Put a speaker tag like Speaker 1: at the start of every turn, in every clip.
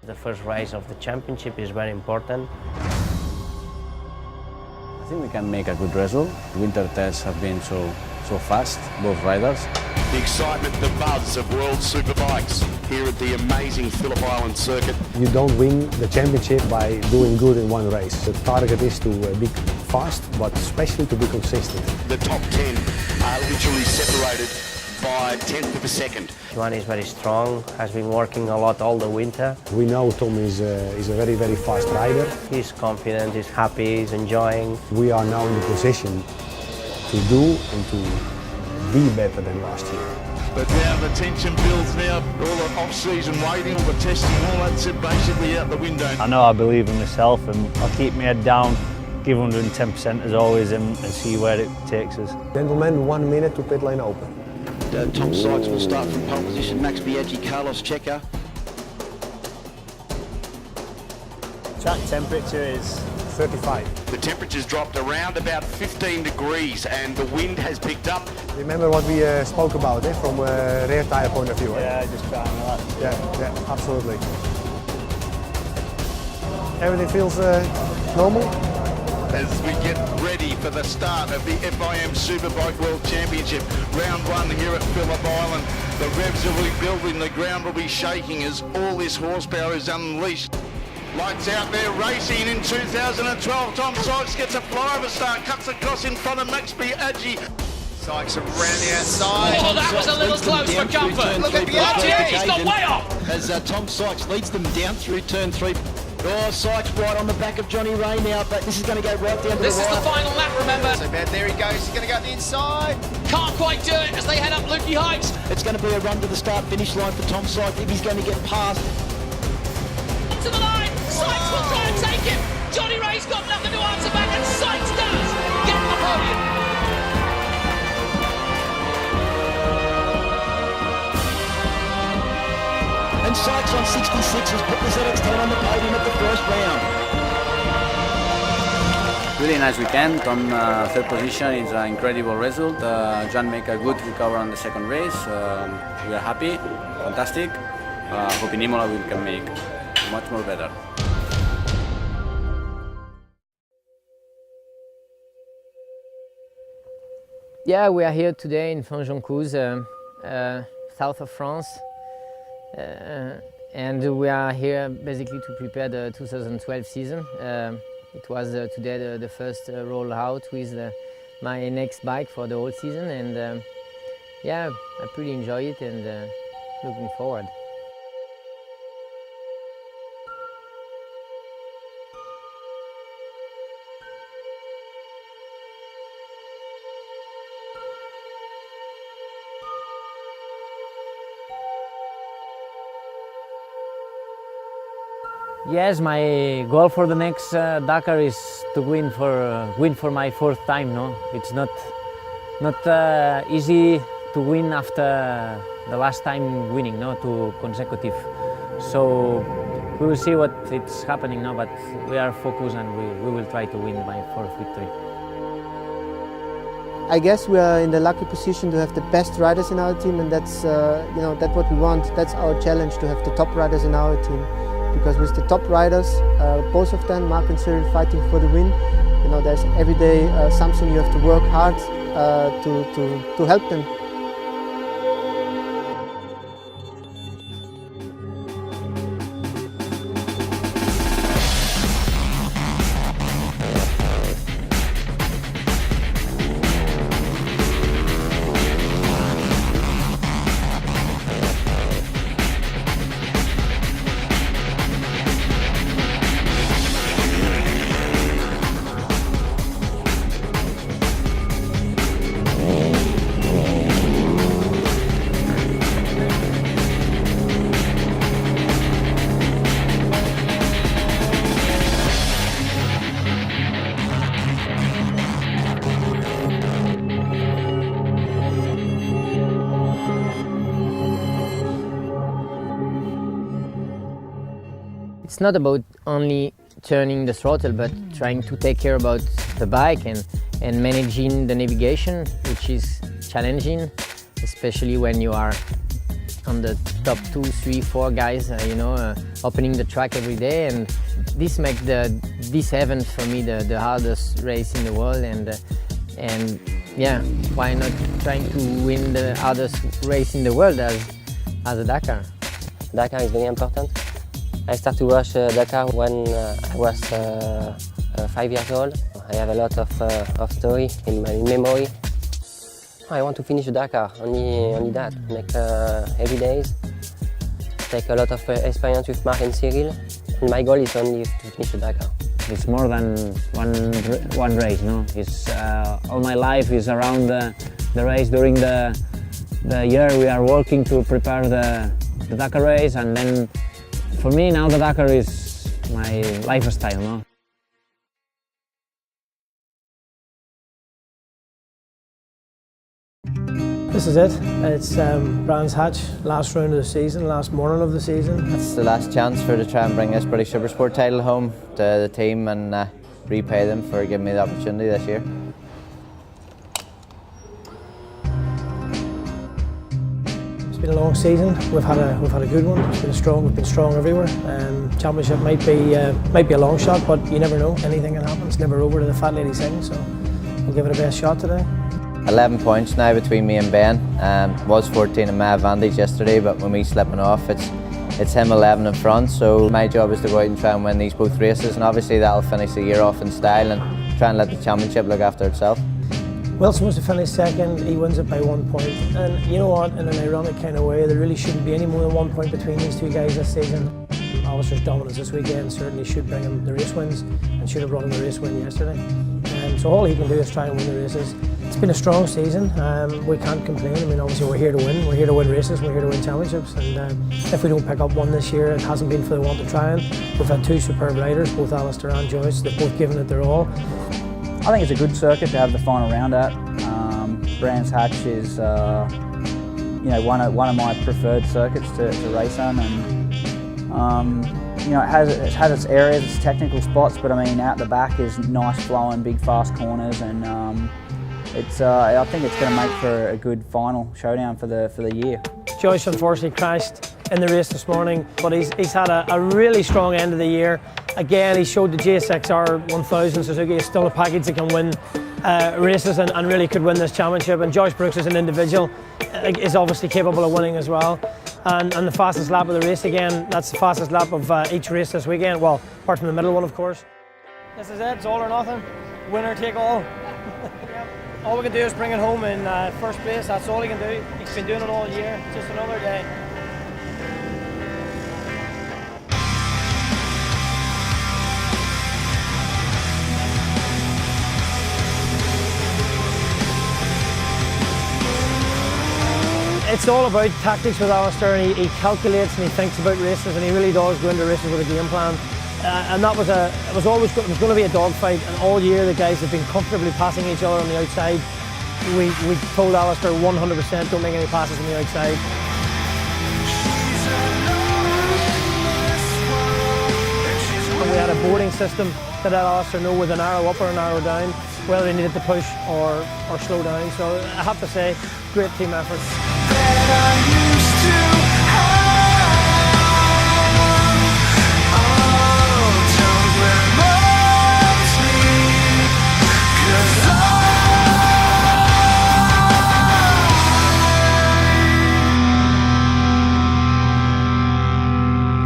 Speaker 1: The first race of the championship is very important.
Speaker 2: I think we can make a good result. Winter tests have been so fast, both riders.
Speaker 3: The excitement, the buzz of World Superbikes here at the amazing Phillip Island circuit.
Speaker 4: You don't win the championship by doing good in one race. The target is to be fast, but especially to be consistent.
Speaker 3: The top 10 are literally separated by 1/10 of a second.
Speaker 1: Joan is very strong, has been working a lot all the winter.
Speaker 4: We know Tom is a very, very fast rider.
Speaker 1: He's confident, he's happy, he's enjoying.
Speaker 4: We are now in the position to do and to be better than last year.
Speaker 5: But now the tension builds now, all the off-season waiting, all the testing, all that's basically out the window.
Speaker 6: I know I believe in myself and I'll keep my head down, give 110% as always and see where it takes us.
Speaker 4: Gentlemen, 1 minute to pit lane open.
Speaker 7: Tom Sykes will start from pole position, Max Biaggi, Carlos Checa.
Speaker 6: Track temperature is
Speaker 4: 35.
Speaker 3: The temperature's dropped around about 15 degrees and the wind has picked up.
Speaker 4: Remember what we spoke about from a rear tyre point of view?
Speaker 6: yeah, just trying relax.
Speaker 4: Yeah, absolutely. Everything feels normal?
Speaker 5: As we get ready for the start of the FIM Superbike World Championship, round one here at Phillip Island. The revs will be building, the ground will be shaking as all this horsepower is unleashed. Lights out there racing in 2012. Tom Sykes gets a flyover start, cuts across in front of Max Biaggi.
Speaker 8: Sykes around the outside.
Speaker 9: Oh, that was a little close for comfort. Look at Biaggi, he's got way off.
Speaker 7: As Tom Sykes leads them down through turn 3. Oh, Sykes right on the back of Johnny Ray now, but this is going to go right down to
Speaker 9: This
Speaker 7: the
Speaker 9: is
Speaker 7: wire.
Speaker 9: the final lap, remember.
Speaker 8: So bad, there he goes. He's going to go to the inside.
Speaker 9: Can't quite do it as they head up Lukey Heights.
Speaker 7: It's going to be a run to the start-finish line for Tom Sykes if he's going to get past.
Speaker 9: To the line, Sykes will try and take him. Johnny Ray's got nothing to answer back, and Sykes does get the podium.
Speaker 7: And Sykes on 66 has put the ZX-10 on the podium at the first round.
Speaker 2: Really nice weekend. On third position is an incredible result. John make a good recovery on the second race. We are happy, fantastic. Hope in Imola we can make much more better.
Speaker 10: Yeah, we are here today in Fonjoncouze, south of France. And we are here basically to prepare the 2012 season. It was today the first roll out with my next bike for the whole season, and yeah, I pretty enjoy it and looking forward. Yes, my goal for the next Dakar is to win for my fourth time. No, it's not easy to win after the last time winning. No, two consecutive. So we will see what it's happening now, but we are focused and we will try to win my fourth victory.
Speaker 11: I guess we are in the lucky position to have the best riders in our team, and that's that's what we want. That's our challenge, to have the top riders in our team. Because with the top riders, both of them, Mark and Cyril, fighting for the win, there's every day something you have to work hard to help them.
Speaker 10: It's not about only turning the throttle, but trying to take care about the bike and managing the navigation, which is challenging, especially when you are on the top 2, 3, 4 guys, opening the track every day, and this makes this event for me the hardest race in the world, and yeah, why not trying to win the hardest race in the world as a Dakar?
Speaker 12: Dakar is very important. I started to watch Dakar when I was 5 years old. I have a lot of story in my memory. I want to finish Dakar, only that. Make every day, take a lot of experience with Mark and Cyril. And my goal is only to finish Dakar.
Speaker 13: It's more than one race, no? It's all my life is around the race. During the year we are working to prepare the Dakar race, and then for me now the Dakar is my lifestyle, no?
Speaker 14: This is it. It's Brands Hatch, last round of the season, last morning of the season.
Speaker 15: It's the last chance to try and bring this British Supersport title home to the team and repay them for giving me the opportunity this year.
Speaker 14: It's been a long season. We've had a good one. It's been strong. We've been strong everywhere. Championship might be a long shot, but you never know. Anything can happen. It's never over to the fat lady sing. So we'll give it a best shot today.
Speaker 15: 11 points now between me and Ben. Was 14 in my advantage yesterday, but when we slipping off, it's him 11 in front. So my job is to go out and try and win these both races, and obviously that'll finish the year off in style and try and let the championship look after itself.
Speaker 14: Wilson was to finish second. He wins it by 1 point, and you know what? In an ironic kind of way, there really shouldn't be any more than 1 point between these two guys this season. Alistair's dominance this weekend certainly should bring him the race wins, and should have brought him the race win yesterday. So all he can do is try and win the races. It's been a strong season. We can't complain. I mean, obviously we're here to win. We're here to win races. We're here to win championships. And if we don't pick up one this year, it hasn't been for the want of trying. We've had two superb riders, both Alistair and Joyce. They've both given it their all.
Speaker 16: I think it's a good circuit to have the final round at. Brands Hatch is, one of my preferred circuits to race on, and it has its areas, its technical spots, but I mean out the back is nice flowing, big fast corners, and I think it's going to make for a good final showdown for the year.
Speaker 14: Joyce unfortunately crashed in the race this morning, but he's had a really strong end of the year. Again, he showed the GSXR 1000 Suzuki is still a package that can win races and really could win this championship. And Joyce Brooks as an individual is obviously capable of winning as well. And the fastest lap of the race again, that's the fastest lap of each race this weekend. Well, apart from the middle one, of course. This is it, it's all or nothing. Winner take all. All we can do is bring it home in first place. That's all he can do. He's been doing it all year. Just another day. It's all about tactics with Alistair, and he calculates and he thinks about races, and he really does go into races with a game plan. And it was going to be a dogfight, and all year the guys have been comfortably passing each other on the outside. We told Alistair 100% don't make any passes on the outside. And we had a boarding system that let Alistair know with an arrow up or an arrow down whether he needed to push or slow down. So I have to say, great team effort.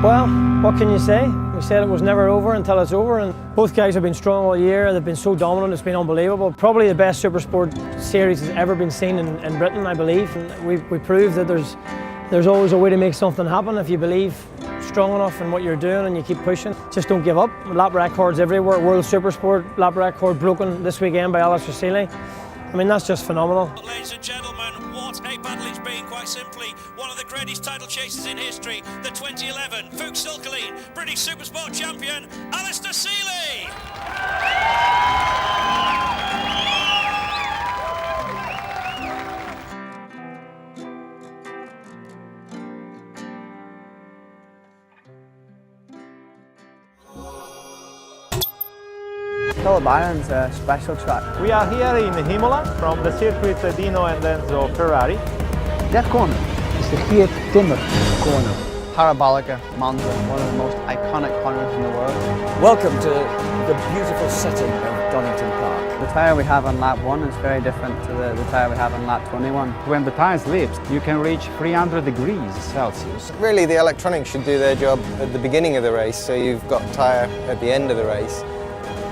Speaker 14: Well, what can you say? We said it was never over until it's over, and both guys have been strong all year. They've been so dominant, it's been unbelievable. Probably the best Supersport series has ever been seen in Britain, I believe. And we proved that there's always a way to make something happen if you believe strong enough in what you're doing and you keep pushing. Just don't give up. Lap records everywhere. World Supersport lap record broken this weekend by Alistair Seeley. I mean, that's just phenomenal.
Speaker 17: Ladies and gentlemen, what a battle it's been, quite simply. One of the greatest title chases in history, the 2011 Fuchs Silkeleen British Supersport champion, Alistair Seeley.
Speaker 18: Phillip Island's a special track.
Speaker 19: We are here in Imola from the circuit Dino and Enzo Ferrari.
Speaker 18: That corner is the Cape Dummer corner. Parabolica Mountain, one of the most iconic corners in the world.
Speaker 19: Welcome to the beautiful setting of Donington Park.
Speaker 18: The tyre we have on lap 1 is very different to the tyre we have on lap 21.
Speaker 20: When the tyre slips, you can reach 300 degrees Celsius.
Speaker 21: Really, the electronics should do their job at the beginning of the race, so you've got tyre at the end of the race.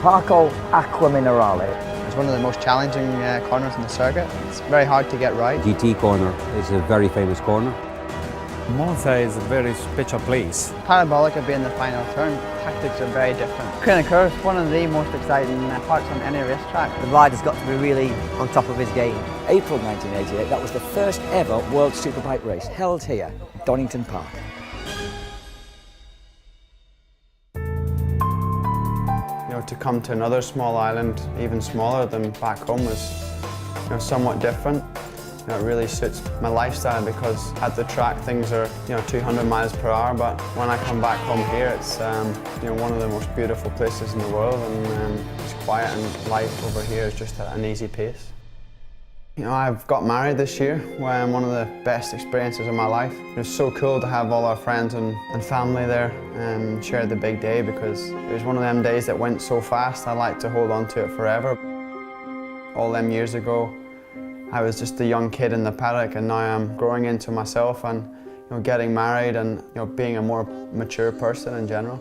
Speaker 19: Parco Aqua Minerale.
Speaker 18: It's one of the most challenging corners in the circuit. It's very hard to get right.
Speaker 22: GT corner is a very famous corner.
Speaker 20: Monza is a very special place.
Speaker 18: Parabolica being the final turn, tactics are very different. Crane curve, one of the most exciting parts on any racetrack.
Speaker 19: The rider's got to be really on top of his game. April 1988, that was the first ever World Superbike race held here, Donington Park.
Speaker 23: You know, to come to another small island, even smaller than back home, was somewhat different. It really suits my lifestyle because at the track things are 200 miles per hour, but when I come back home here it's one of the most beautiful places in the world, and it's quiet, and life over here is just at an easy pace. I've got married this year, one of the best experiences of my life. It was so cool to have all our friends and family there and share the big day, because it was one of them days that went so fast. I like to hold on to it forever. All them years ago I was just a young kid in the paddock, and now I'm growing into myself and getting married and being a more mature person in general.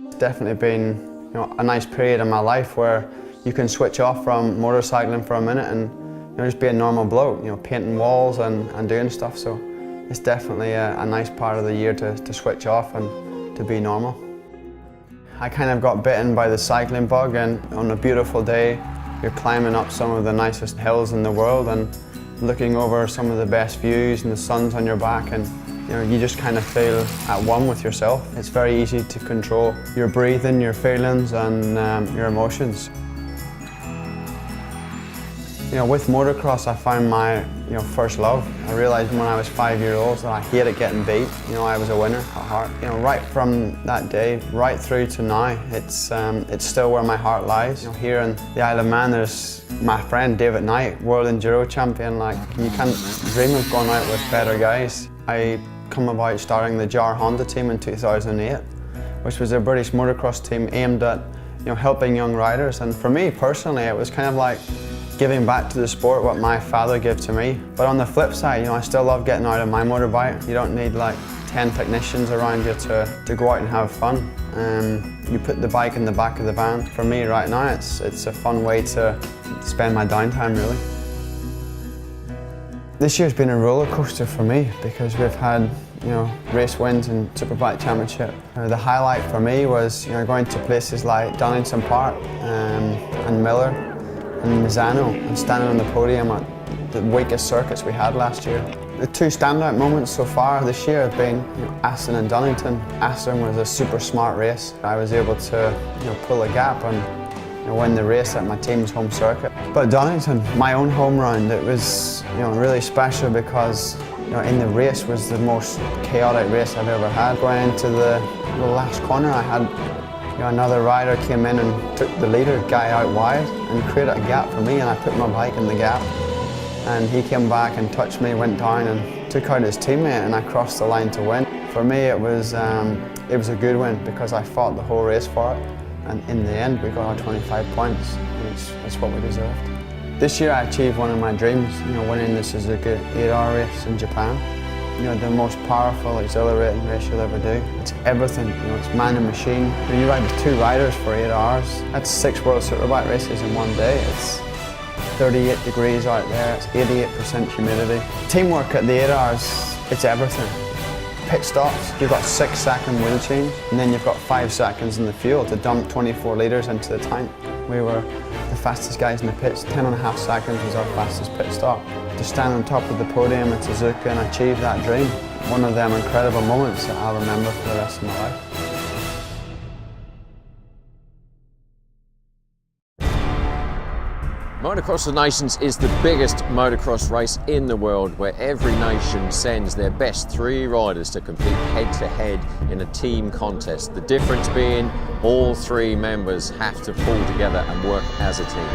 Speaker 23: It's definitely been a nice period in my life where you can switch off from motorcycling for a minute and just be a normal bloke, painting walls and doing stuff. So it's definitely a nice part of the year to switch off and to be normal. I kind of got bitten by the cycling bug, and on a beautiful day you're climbing up some of the nicest hills in the world and looking over some of the best views, and the sun's on your back, and you just kind of feel at one with yourself. It's very easy to control your breathing, your feelings and your emotions. With motocross I found my first love. I realised when I was 5 years old that I hated getting beat. I was a winner at heart. Right from that day right through to now, it's still where my heart lies. Here in the Isle of Man, there's my friend David Knight, world enduro champion. Like, you can't dream of going out with better guys. I come about starting the JAR Honda team in 2008, which was a British motocross team aimed at helping young riders. And for me personally, it was kind of like giving back to the sport what my father gave to me. But on the flip side, I still love getting out on my motorbike. You don't need like 10 technicians around you to go out and have fun. You put the bike in the back of the van. For me right now, it's a fun way to spend my downtime, really. This year's been a roller coaster for me because we've had race wins and Superbike Championship. The highlight for me was going to places like Donington Park and Miller and Misano and standing on the podium at the weakest circuits we had last year. The two standout moments so far this year have been Aston and Donington. Aston was a super smart race. I was able to pull a gap and win the race at my team's home circuit. But Donington, my own home round, it was really special because in the race was the most chaotic race I've ever had. Going into the last corner, I had another rider came in and took the leader guy out wide and created a gap for me, and I put my bike in the gap. And he came back and touched me, went down and took out his teammate, and I crossed the line to win. For me it was a good win because I fought the whole race for it, and in the end we got our 25 points, and it's what we deserved. This year I achieved one of my dreams, winning the Suzuki 8-hour race in Japan. The most powerful, exhilarating race you'll ever do. It's everything, it's man and machine. When you ride with two riders for 8 hours, that's 6 World Superbike races in one day. It's 38 degrees out there, it's 88% humidity. Teamwork at the 8 hours, it's everything. Pit stops, you've got 6-second wheel change, and then you've got 5 seconds in the fuel to dump 24 litres into the tank. We were the fastest guys in the pits. 10.5 seconds was our fastest pit stop. To stand on top of the podium at Suzuka and achieve that dream, one of them incredible moments that I'll remember for the rest of my life.
Speaker 24: Motocross of Nations is the biggest motocross race in the world, where every nation sends their best 3 riders to compete head-to-head in a team contest. The difference being all 3 members have to pull together and work as a team.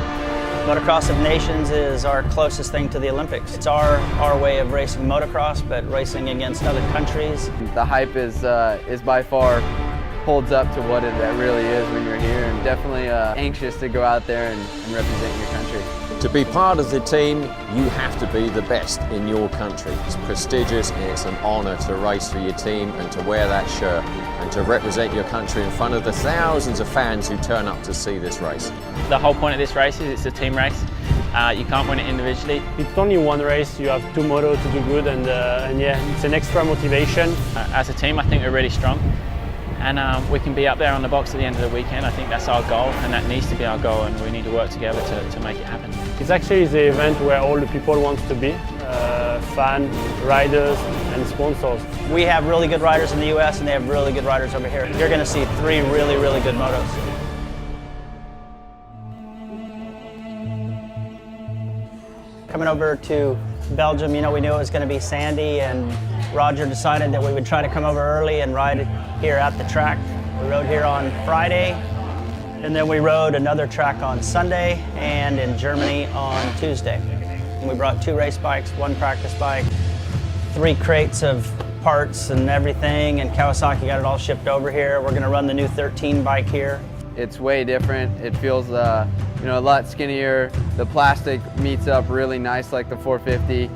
Speaker 1: Motocross of Nations is our closest thing to the Olympics. It's our way of racing motocross, but racing against other countries.
Speaker 3: The hype is by far holds up to what it really is when you're here, and definitely anxious to go out there and represent your country.
Speaker 24: To be part of the team, you have to be the best in your country. It's prestigious and it's an honour to race for your team and to wear that shirt and to represent your country in front of the thousands of fans who turn up to see this race.
Speaker 4: The whole point of this race is it's a team race. You can't win it individually. It's only one race, you have two motos to do good, and yeah, it's an extra motivation. As a team, I think we're really strong. And we can be up there on the box at the end of the weekend. I think that's our goal, and that needs to be our goal, and we need to work together to make it happen. It's actually the event where all the people want to be, fans, riders and sponsors.
Speaker 1: We have really good riders in the US and they have really good riders over here. You're going to see three really, really good motos. Coming over to Belgium, you know, we knew it was going to be sandy, and Roger decided that we would try to come over early and ride here at the track. We rode here on Friday, and then we rode another track on Sunday and in Germany on Tuesday. And we brought 2 race bikes, 1 practice bike, 3 crates of parts and everything, and Kawasaki got it all shipped over here. We're going to run the new 13 bike here.
Speaker 3: It's way different. It feels you know, a lot skinnier. The plastic meets up really nice like the 450.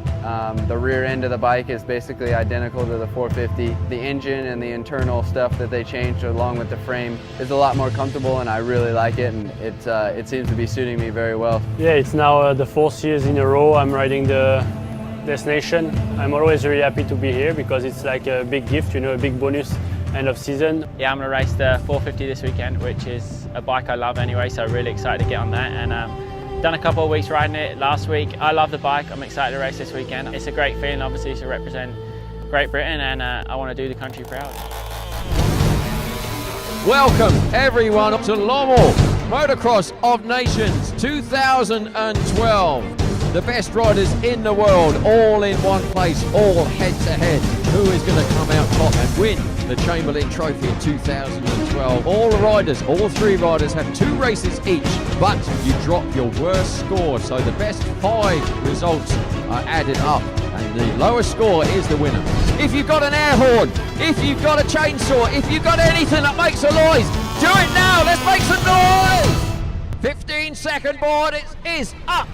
Speaker 3: The rear end of the bike is basically identical to the 450. The engine and the internal stuff that they changed along with the frame is a lot more comfortable, and I really like it, and it seems to be suiting me very well.
Speaker 4: Yeah, it's now the 4th year in a row I'm riding the destination. I'm always really happy to be here because it's like a big gift, you know, a big bonus end of season. Yeah, I'm going to race the 450 this weekend, which is a bike I love anyway, so really excited to get on that. And done a couple of weeks riding it last week. I love the bike. I'm excited to race this weekend. It's a great feeling, obviously, to represent Great Britain, and I want to do the country proud.
Speaker 24: Welcome everyone to Lommel Motocross of Nations 2012. The best riders in the world, all in one place, all head to head. Who is going to come out top and win the Chamberlain Trophy in 2012? All the riders, all 3 riders have 2 races each, but you drop your worst score. So the best 5 results are added up, and the lowest score is the winner. If you've got an air horn, if you've got a chainsaw, if you've got anything that makes a noise, do it now. Let's make some noise. 15-second board is up.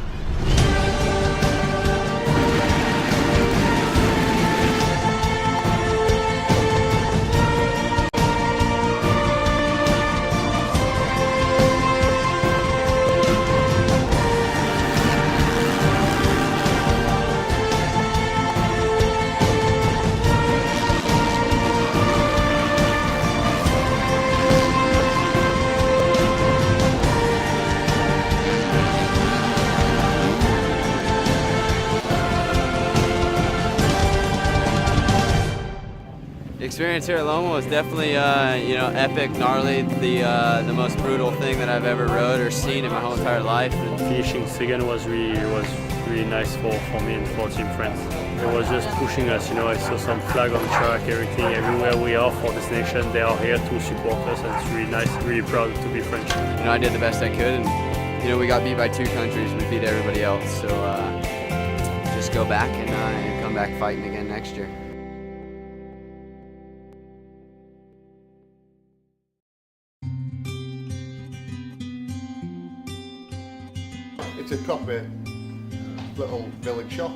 Speaker 3: The experience here at Lommel was definitely, you know, epic, gnarly, the most brutal thing that I've ever rode or seen in my whole entire life.
Speaker 4: And finishing second was really nice for me and for Team France. It was just pushing us, you know. I saw some flag on the track, everything, everywhere we are for this nation, they are here to support us, and it's really nice, really proud to be French.
Speaker 3: You know, I did the best I could, and you know, we got beat by 2 countries, we beat everybody else, so just go back and come back fighting again next year.
Speaker 6: It's a proper little village shop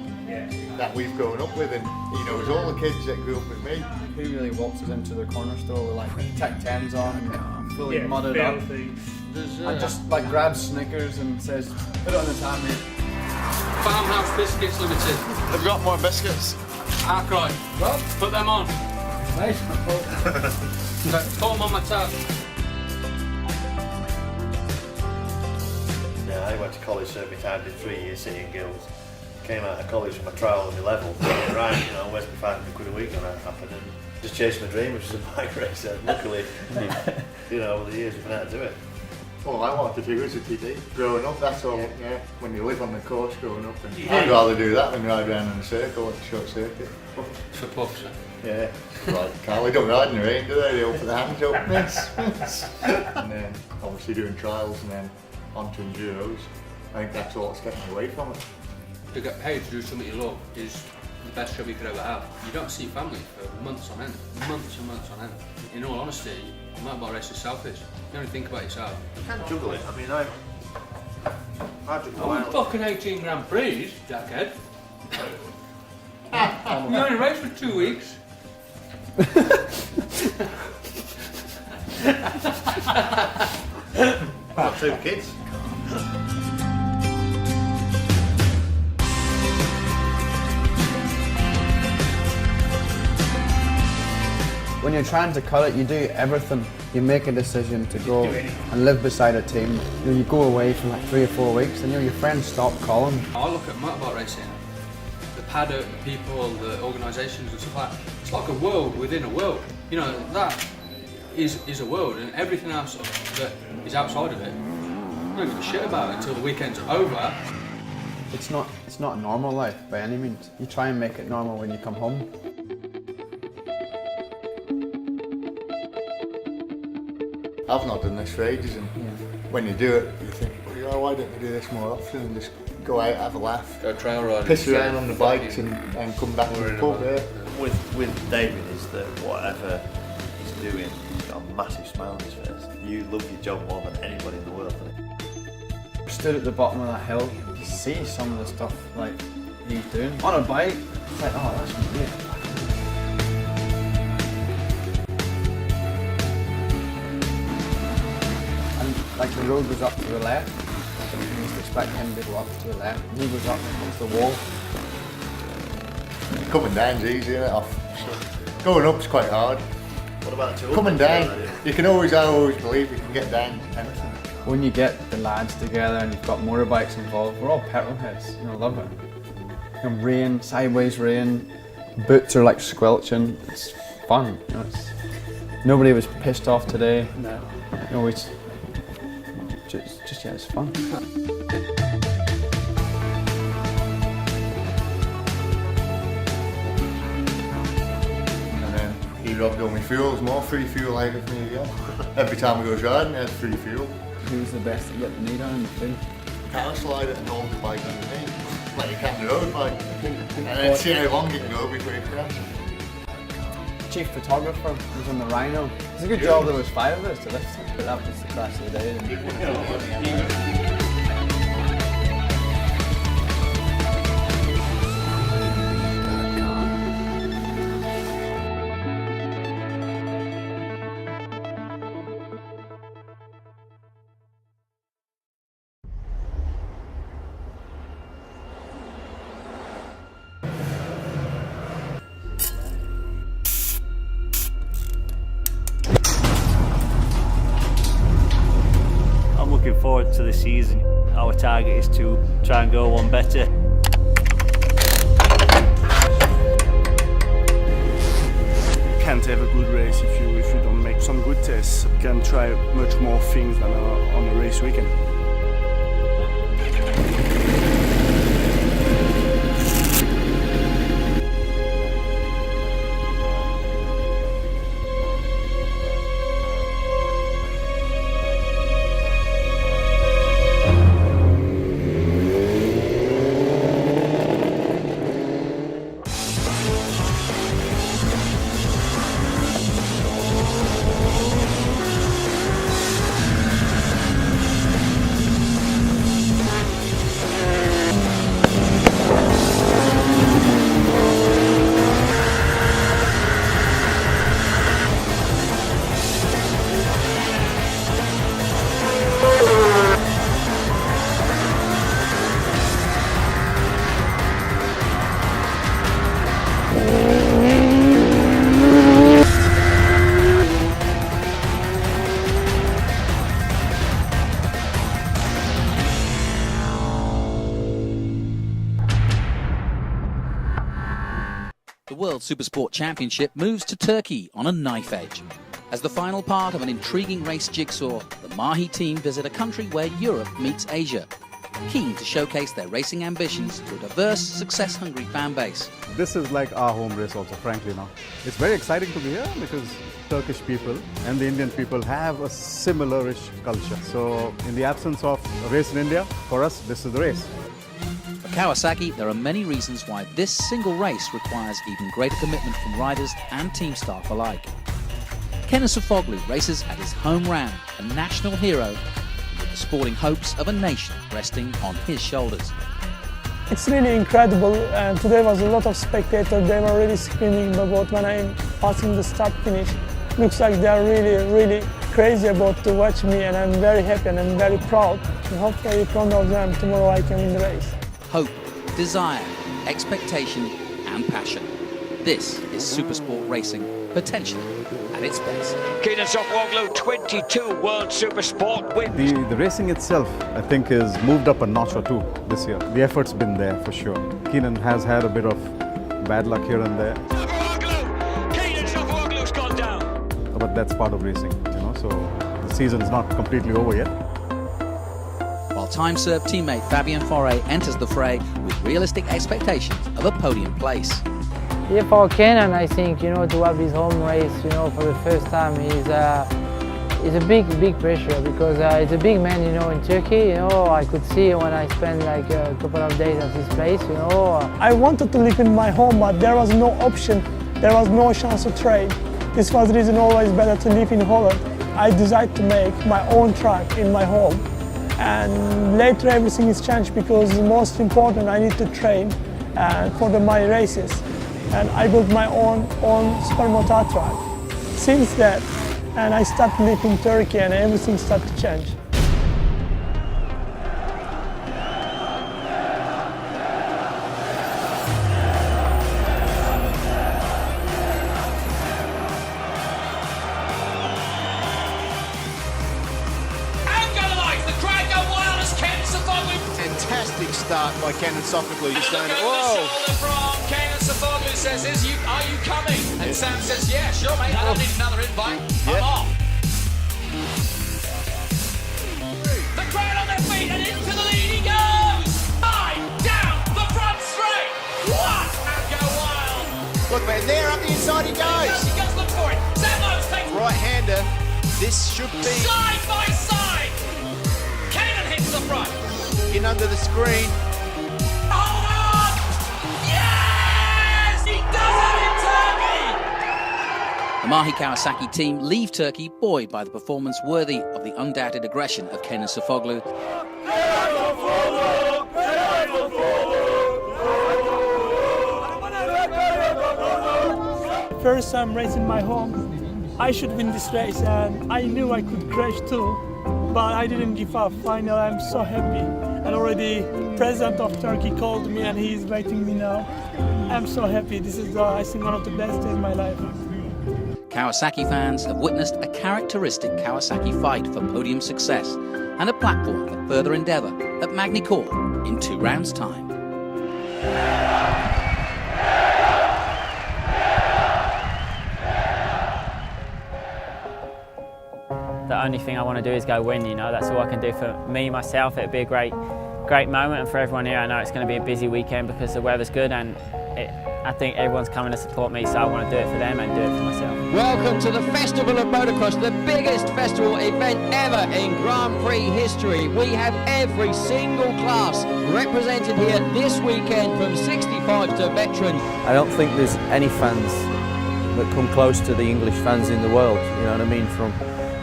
Speaker 6: that we've grown up with, and you know, it was all the kids that grew up with me.
Speaker 25: Who really walks us into the corner store with like Tech 10s on, fully modded up, and just like grabs Snickers and says, put it on the tab, mate.
Speaker 26: Farmhouse Biscuits Limited.
Speaker 6: They've got more biscuits.
Speaker 26: Arkwright. Well, put them on.
Speaker 25: Nice.
Speaker 26: Put them on my tab.
Speaker 27: Yeah, I went to college, served my time, did 3 years City and Guilds. Came out of college from a trial on my level, thinking, right, you know, where's my 500 quid a week gonna happen? And just chased my dream, which was a bike race. And luckily, you know, over the years we've been able to do it.
Speaker 6: All I wanted to do was a TT. Growing up, that's all, yeah. When you live on the course growing up, and I'd rather do that than ride around in a circle, like a short circuit.
Speaker 26: For puffs.
Speaker 6: Yeah, like Carly don't ride in the rain, do they? They all put their hands up, miss. And then obviously doing trials and then onto enduros. I think that's all that's getting away from it.
Speaker 26: To get paid to do something you love is the best job you could ever have. You don't see family for months on end, months and months on end. In all honesty, motorbike race is selfish. You only think about yourself.
Speaker 27: You can't juggle it. I mean, I juggle
Speaker 26: Oh, fucking 18 Grand Prix, jackhead. You only raced for 2 weeks.
Speaker 27: I've got 2 kids.
Speaker 23: When you're trying to cut it, you do everything. You make a decision to go and live beside a team. You go away for like 3 or 4 weeks and your friends stop calling.
Speaker 26: I look at motorbike racing, the paddock, the people, the organisations and stuff like that. It's like a world within a world. You know, that is a world, and everything else that is outside of it, I don't give a shit about it until the weekend's over.
Speaker 23: It's not a normal life by any means. You try and make it normal when you come home.
Speaker 6: I've not done this for ages, and when you do it, you think, well, why don't you do this more often and just go out, have a laugh,
Speaker 26: go trail riding,
Speaker 6: piss around on the bikes and come back to the pub.
Speaker 27: With David is that whatever he's doing, he's got a massive smile on his face. You love your job more than anybody in the world.
Speaker 23: Stood at the bottom of that hill, you see some of the stuff like he's doing on a bike. It's like, oh, that's great. Like the road goes up to the left, so you just expect him to go up to the left, and he goes up against the wall.
Speaker 6: Coming down's easy, isn't it? Off. Going up's quite hard.
Speaker 27: What about the
Speaker 6: coming down? You can always believe you can get down anything.
Speaker 23: When you get the lads together and you've got motorbikes involved, we're all petrol heads, love it. Rain, sideways rain, boots are like squelching, it's fun. Nobody was pissed off today. No. Just it's fun.
Speaker 6: And then he robbed all my fuel. There's more free fuel out of me again. Every time we go riding, there's free fuel.
Speaker 23: Who's the best to get the need on in the field?
Speaker 6: Power slide it and hold the bike underneath, like you can the road bike. And then see how long you can go before you crash.
Speaker 23: Chief photographer was on the Rhino. It's a good job there was 5 of us to lift it, but that was the crash of the day.
Speaker 2: Looking forward to the season. Our target is to try and go one better.
Speaker 5: Can't have a good race if you don't make some good tests. You can try much more things than on a race weekend.
Speaker 7: The World Supersport Championship moves to Turkey on a knife edge. As the final part of an intriguing race jigsaw, the Mahi team visit a country where Europe meets Asia. keen to showcase their racing ambitions to a diverse, success-hungry fan base.
Speaker 8: This is like our home race also, frankly now. It's very exciting to be here because Turkish people and the Indian people have a similar-ish culture. So in the absence of a race in India, for us, this is the race.
Speaker 7: For Kawasaki, there are many reasons why this single race requires even greater commitment from riders and team staff alike. Kennesufoglu races at his home round, a national hero, with the sporting hopes of a nation resting on his shoulders.
Speaker 9: It's really incredible, and today was a lot of spectators. They were really screaming about when I'm passing the start finish. Looks like they are really crazy about to watch me, and I'm very happy and I'm very proud. And hopefully in front of them tomorrow I can win the race.
Speaker 7: Hope, desire, expectation and passion. This is Supersport racing, potentially at its best.
Speaker 10: Kennesufoglu, 22 World Supersport wins.
Speaker 8: The racing itself, I think, is moved up a notch or two this year. The effort's been there for sure. Keenan has had a bit of bad luck here and there.
Speaker 10: Kennesufoglu's gone down.
Speaker 8: But that's part of racing, you know, so the season's not completely over yet.
Speaker 7: While time-served teammate Fabien Foray enters the fray with realistic expectations of a podium place.
Speaker 11: Yeah, for Kenan, I think, you know, to have his home race, you know, for the first time is a big pressure because it's a big man, you know, in Turkey. You know, I could see when I spent like a couple of days at this place, you know.
Speaker 9: I wanted to live in my home, but there was no option. There was no chance to trade. This was the reason always better to live in Holland. I decided to make my own track in my home. And later everything is changed because the most important, I need to train for my races. And I built my own supermoto track. Since that, and I started living in Turkey and everything started to change.
Speaker 12: Fantastic start by Kennesufoglu.
Speaker 17: Whoa! From Kennesufoglu says, "Are you coming?" And Sam says, "Yeah, sure, mate. I don't need another invite. I'm off." The crowd on their feet and into the lead he goes. Down the front straight. What? And go wild.
Speaker 12: Look, man, there up the inside he goes.
Speaker 17: He goes look for it. Sam Lowe's takes
Speaker 12: right-hander. This should be
Speaker 17: side by side. Kenan hits the front.
Speaker 12: In under the screen.
Speaker 17: Hold on! Yes! He does it in Turkey!
Speaker 7: The Mahi Kawasaki team leave Turkey buoyed by the performance worthy of the undoubted aggression of Kennesufoglu.
Speaker 9: First time racing my home, I should win this race, and I knew I could crash too, but I didn't give up. Finally, I'm so happy. And already President of Turkey called me and he is waiting me now. I'm so happy. This is, I think, one of the best days in my life.
Speaker 7: Kawasaki fans have witnessed a characteristic Kawasaki fight for podium success and a platform for further endeavour at Magny Court in 2 rounds' time.
Speaker 4: The only thing I want to do is go win, you know, that's all I can do for me, myself. It'd be a great moment, and for everyone here, I know it's going to be a busy weekend because the weather's good, and I think everyone's coming to support me, so I want to do it for them and do it for myself.
Speaker 24: Welcome to the Festival of Motocross, the biggest festival event ever in Grand Prix history. We have every single class represented here this weekend from 65 to veteran.
Speaker 13: I don't think there's any fans that come close to the English fans in the world, you know what I mean, from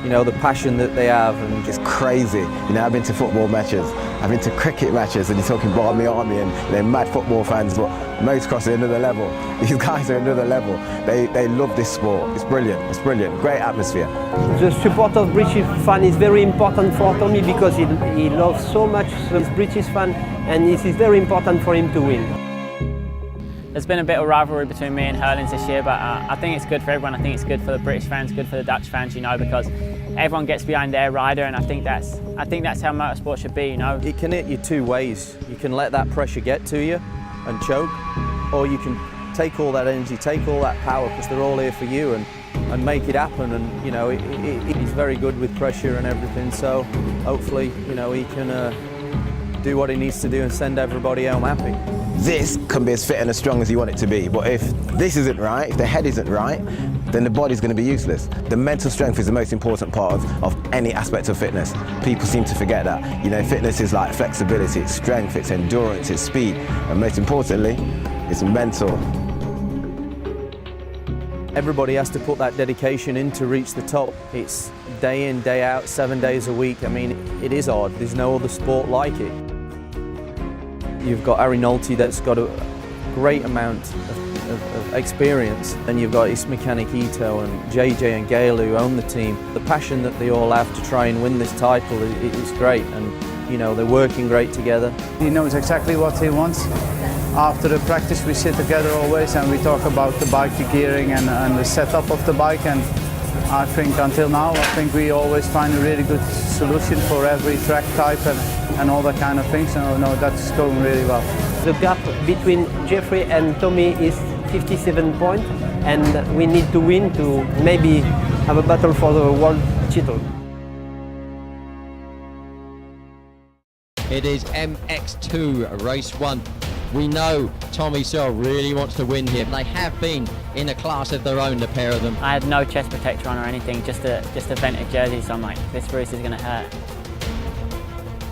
Speaker 13: the passion that they have. And
Speaker 15: it's crazy. I've been to football matches, I've been to cricket matches, and you're talking Barmy Army and they're mad football fans, but motocross are another level. These guys are another level. They love this sport. It's brilliant. It's brilliant. Great atmosphere.
Speaker 28: The support of British fan is very important for Tommy because he loves so much the British fan, and it is very important for him to win.
Speaker 4: There's been a bit of rivalry between me and Herlings this year, but I think it's good for everyone. I think it's good for the British fans, good for the Dutch fans, you know, because everyone gets behind their rider, and I think that's how motorsport should be, you know.
Speaker 13: It can hit you 2 ways. You can let that pressure get to you and choke, or you can take all that energy, take all that power, because they're all here for you, and make it happen. And he's very good with pressure and everything, so hopefully he can do what he needs to do and send everybody home happy.
Speaker 15: This can be as fit and as strong as you want it to be, but if this isn't right, if the head isn't right, then the body's going to be useless. The mental strength is the most important part of any aspect of fitness. People seem to forget that. You know, fitness is like flexibility, it's strength, it's endurance, it's speed, and most importantly, it's mental.
Speaker 13: Everybody has to put that dedication in to reach the top. It's day in, day out, 7 days a week. I mean, it is hard. There's no other sport like it. You've got Ari Nolte that's got a great amount of experience, and you've got his mechanic Ito and JJ and Gail who own the team. The passion that they all have to try and win this title is great, and you know, they're working great together.
Speaker 1: He knows exactly what he wants. After the practice we sit together always and we talk about the bike, the gearing and the setup of the bike, and I think until now we always find a really good solution for every track type and all that kind of things. So no, that's going really well.
Speaker 28: The gap between Jeffrey and Tommy is 57 points, and we need to win to maybe have a battle for the world title.
Speaker 24: It is MX2 race 1. We know Tommy Searle really wants to win here. They have been in a class of their own, the pair of them.
Speaker 14: I had no chest protector on or anything, just a vented jersey, so I'm like, this race is going to hurt.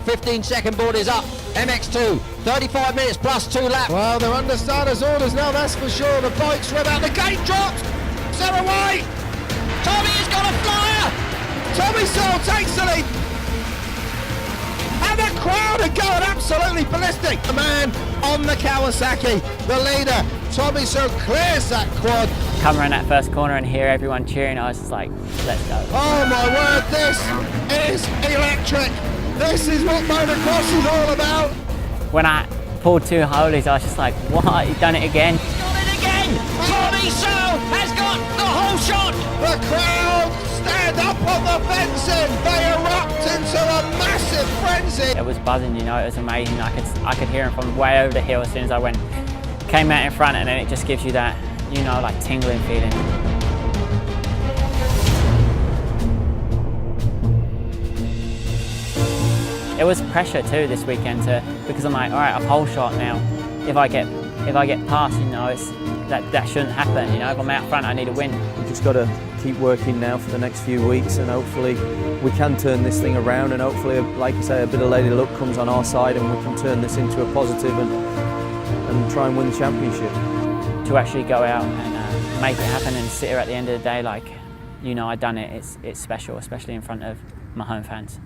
Speaker 24: 15-second board is up. MX2, 35 minutes plus 2 laps. Well, they're under starters orders now, that's for sure. The bike's rev out, the gate drops. They're away. Tommy has got a flyer. Tommy Searle takes the lead. And the crowd are going absolutely ballistic. The man on the Kawasaki, the leader, Tommy Searle clears that quad.
Speaker 14: Come around that first corner and hear everyone cheering, I was just like, let's go.
Speaker 24: Oh my word, this is electric. This is what motocross is all about.
Speaker 14: When I pulled 2 holies, I was just like, what? He's done it again.
Speaker 24: He's got it again. Tommy Searle has got the whole shot. The crowd stand up on the fencing. They erupt into a massive frenzy.
Speaker 14: It was buzzing, you know, it was amazing. I could hear him from way over the hill as soon as I came out in front, and then it just gives you that, you know, like tingling feeling. It was pressure too this weekend because I'm like, all right, I've whole shot now. If I get past, you know, that shouldn't happen. You know, if I'm out front, I need to win.
Speaker 13: We've just got to keep working now for the next few weeks, and hopefully we can turn this thing around, and hopefully, like you say, a bit of lady luck comes on our side, and we can turn this into a positive and try and win the championship.
Speaker 14: To actually go out and make it happen and sit here at the end of the day, like, you know, I've done it. It's special, especially in front of my home fans.